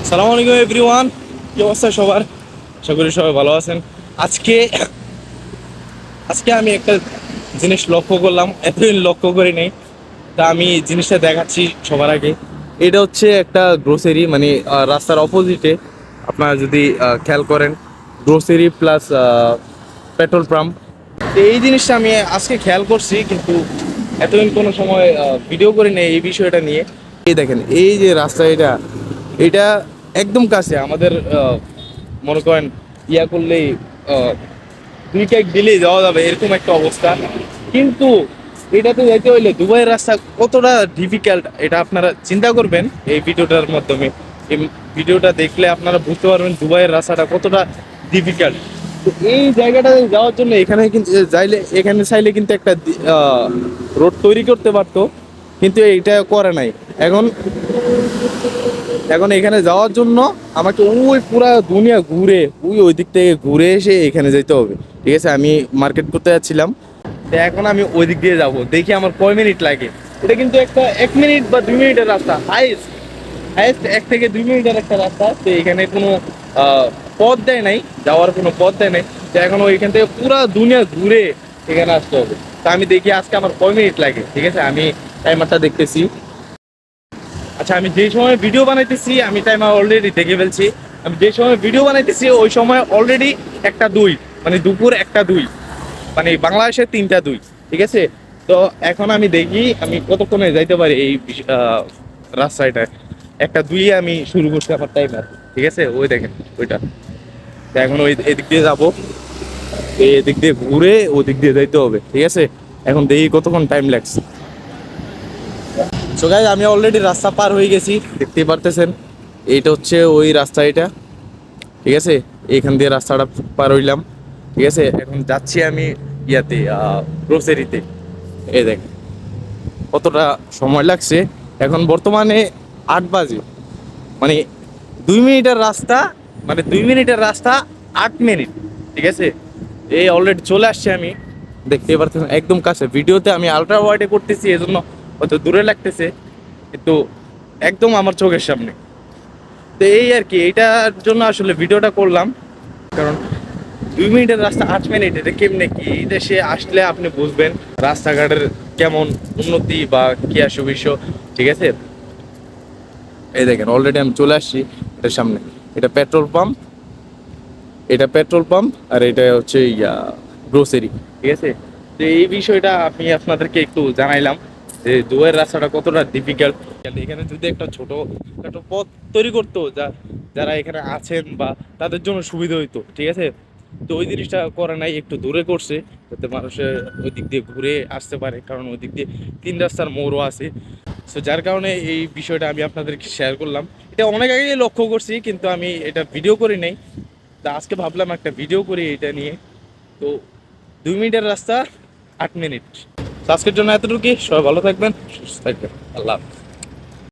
সালামু আলাইকুম এভরিওয়ান, কি অবস্থা সবার? আশা করি সবাই ভালো আছেন। আজকে আজকে আমি একটা জিনিস লক্ষ্য করলাম, এতদিন লক্ষ্য করি নাই। তা আমি জিনিসটা দেখাচ্ছি সবার আগে। এটা হচ্ছে একটা গ্রোসারি, মানে রাস্তার অপোজিটে আপনারা যদি খেয়াল করেন, গ্রোসারি প্লাস পেট্রোল পাম্প। তো এই জিনিসটা আমি আজকে খেয়াল করছি, কিন্তু এতদিন কোনো সময় ভিডিও করি নাই এই বিষয়টা নিয়ে। এই দেখেন, এই যে রাস্তা, এটা একদম কাছে আমাদের। মনে করেন করলেই আহ, 2 ক্লিক দিলেই যাওয়া যাবে, এরকম একটা অবস্থা। কিন্তু এটাতে যাইতে হইলে দুবাইয়ের রাস্তা কতটা ডিফিকাল্ট, এটা আপনারা চিন্তা করবেন এই ভিডিওটার মাধ্যমে। এই ভিডিওটা দেখলে আপনারা বুঝতে পারবেন দুবাইয়ের রাস্তাটা কতটা ডিফিকাল্ট। তো এই জায়গাটাতে যাওয়ার জন্য এখানে কিন্তু চাইলে কিন্তু একটা রোড তৈরি করতে পারতো, কিন্তু এইটা করে নাই। এখন এখন এখানে যাওয়ার জন্য আমাকে ওই পুরা দুনিয়া ঘুরে ওই দিক থেকে ঘুরে এসে এখানে যেতে হবে। ঠিক আছে, আমি মার্কেট করতে যাচ্ছিলাম, তো এখন আমি ওই দিক দিয়ে যাবো, দেখি আমার কয় মিনিট লাগে। এটা কিন্তু একটা 1 মিনিট বা 2 মিনিটের রাস্তা, হাইস্ট হাইস্ট 1 থেকে 2 মিনিটের একটা রাস্তা। তো এখানে কোনো পথ দেয় নাই, যাওয়ার কোনো পথ দেয় নাই। তো এখন ওইখান থেকে পুরা দুনিয়া ঘুরে এখানে আসতে হবে। তো আমি দেখি আজকে আমার কয় মিনিট লাগে। ঠিক আছে, আমি টাইমারটা দেখতেছি। আচ্ছা, আমি যে সময় ভিডিও বানাইতেছি আমি টাইমার অলরেডি দেখে ফেলছি। আমি যে সময় ভিডিও বানাইতেছি ওই সময় অলরেডি 1টা 2, মানে দুপুর 1টা 2, মানে বাংলাদেশের 3টা 2। ঠিক আছে, তো এখন আমি দেখি আমি কতক্ষণে যাইতে পারি এই রাস্তাটায়। 1টা 2 আমি শুরু করছি আমার টাইমার। ঠিক আছে, ওই দেখেন ওইটা। তো এখন ওই এদিক দিয়ে যাবো, এদিক দিয়ে ঘুরে ওদিক দিয়ে যাইতে হবে। ঠিক আছে, এখন দেখি কতক্ষণ টাইম লাগছে। সো গাইস, আমি অলরেডি রাস্তা পার হয়ে গেছি, দেখতেই পারতেছেন। এইটা হচ্ছে ওই রাস্তা, এটা। ঠিক আছে, এইখান দিয়ে রাস্তাটা পার হইলাম। ঠিক আছে, এখন যাচ্ছি আমি গ্রোসারিতে। এই দেখ কতটা সময় লাগছে। এখন বর্তমানে 8 বাজে, মানে 2 মিনিটের রাস্তা, মানে 2 মিনিটের রাস্তা 8 মিনিট। ঠিক আছে, এই অলরেডি চলে আসছি আমি, দেখতেই পারতেছেন একদম কাছে। ভিডিওতে আমি আলট্রা ওয়াইডে করতেছি, এজন্য হয়তো দূরে লাগতেছে, কিন্তু একদম আমার চোখের সামনে। তো এই আর কি, এইটার জন্য আসলে ভিডিওটা করলাম। কারণ 2 মিনিটের রাস্তা 8 মিনিট, এটা কেমনে কি এই দেশে আসলে আপনি বুঝবেন রাস্তাঘাটের কেমন উন্নতি বা কি সুবিধা। ঠিক আছে, এই দেখেন অলরেডি আমি চলে আসছি এটার সামনে। এটা পেট্রোল পাম্প, আর এটা হচ্ছে গ্রোসারি। ঠিক আছে, তো এই বিষয়টা আমি আপনাদেরকে একটু জানাইলাম যে দুবাইয়ের রাস্তাটা কতটা ডিফিকাল্ট। এখানে যদি একটা ছোট একটা পথ তৈরি করতো, যারা এখানে আছেন বা তাদের জন্য সুবিধা হইতো। ঠিক আছে, তো ওই জিনিসটা করে নাই, একটু দূরে করছে যাতে মানুষের ওই দিক দিয়ে ঘুরে আসতে পারে, কারণ ওই দিক দিয়ে 3 রাস্তার মোড়ও আছে। সো যার কারণে এই বিষয়টা আমি আপনাদেরকে শেয়ার করলাম। এটা অনেক আগেই লক্ষ্য করছি, কিন্তু আমি এটা ভিডিও করি নাই। তা আজকে ভাবলাম একটা ভিডিও করি এটা নিয়ে। তো 2 মিনিটের রাস্তা 8 মিনিট। তো আজকের জন্য এতটুকুই, সবাই ভালো থাকবেন, সুস্থ থাকবেন, আল্লাহ হাফেজ।